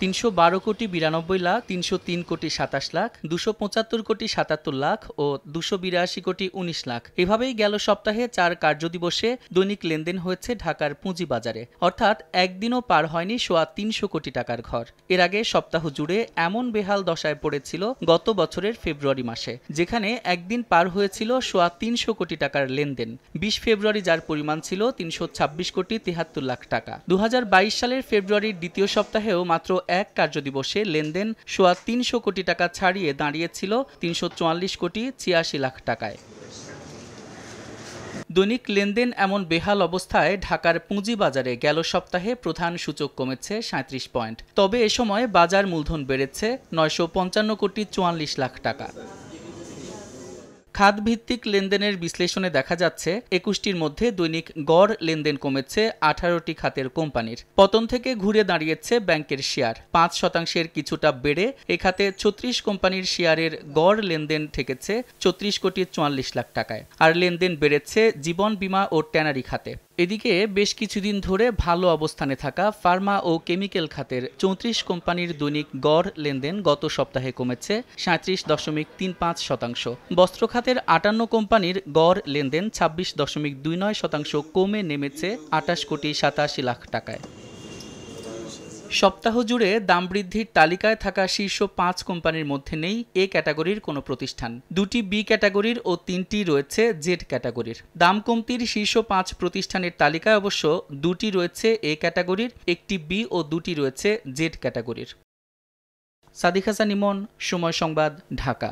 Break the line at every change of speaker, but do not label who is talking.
৩১২ কোটি ৯২ লাখ, ৩০৩ কোটি ২৭ লাখ, ২৭৫ কোটি ৭৭ লাখ ও ২৮২ কোটি ১৯ লাখ। এভাবেই গেল সপ্তাহে ৪ কার্যদিবসে দৈনিক লেনদেন হয়েছে ঢাকার পুঁজিবাজারে, অর্থাৎ একদিনও পার হয়নি সোয়া ৩০০ কোটি টাকার ঘর। এর আগে সপ্তাহ জুড়ে এমন বেহাল দশায় পড়েছিল গত বছরের ফেব্রুয়ারি মাসে, যেখানে একদিন পার হয়েছিল সোয়া ৩০০ কোটি টাকার লেনদেন। ২০ ফেব্রুয়ারি যার পরিমাণ ছিল ৩২৬ কোটি ৭৩ লাখ টাকা। ২০২২ সালের ফেব্রুয়ারির দ্বিতীয় সপ্তাহেও মাত্র এক কার্যদিবসে লেনদেন সোয়া ৩০০ কোটি টাকা ছাড়িয়ে দাঁড়িয়েছিল ৩৪৪ কোটি ৮৬ লাখ টাকায়। দৈনিক লেনদেন এমন বেহাল অবস্থায় ঢাকার পুঁজিবাজারে গেল সপ্তাহে প্রধান সূচক কমেছে ৩৭ পয়েন্ট। তবে এ সময় বাজার মূলধন বেড়েছে ৯৫৫ কোটি ৪৪ লাখ টাকা। খাতভিত্তিক লেনদেনের বিশ্লেষণে দেখা যাচ্ছে ২১টির মধ্যে দৈনিক গড় লেনদেন কমেছে ১৮টি খাতের কোম্পানির। পতন থেকে ঘুরে দাঁড়িয়েছে ব্যাংকের শেয়ার, ৫% কিছুটা বেড়ে এ খাতে ৩৬ কোম্পানির শেয়ারের গড় লেনদেন ঠেকেছে ৩৪ কোটি ৪৪ লাখ টাকায়। আর লেনদেন বেড়েছে জীবন বীমা ও ট্যানারি খাতে। এদিকে বেশ কিছুদিন ধরে ভালো অবস্থানে থাকা ফার্মা ও কেমিক্যাল খাতের ৩৪ কোম্পানির দৈনিক গড় লেনদেন গত সপ্তাহে কমেছে ৩৭.৩৫%। বস্ত্র খাতের ৫৮ কোম্পানির গড় লেনদেন ২৬.২৯% কমে নেমেছে ২৮ কোটি ৮৭ লাখ টাকায়। সপ্তাহ জুড়ে দাম বৃদ্ধির তালিকায় থাকা শীর্ষ ৫ কোম্পানির মধ্যে নেই এ ক্যাটাগরির কোনো প্রতিষ্ঠান। ২টি বি ক্যাটাগরির ও ৩টি রয়েছে জেড ক্যাটাগরির। দাম কমতির শীর্ষ ৫ প্রতিষ্ঠানের তালিকায় অবশ্য ২টি রয়েছে এ ক্যাটাগরির, ১টি বি ও ২টি রয়েছে জেড ক্যাটাগরির। সাদিক হাসান ইমন, সময় সংবাদ, ঢাকা।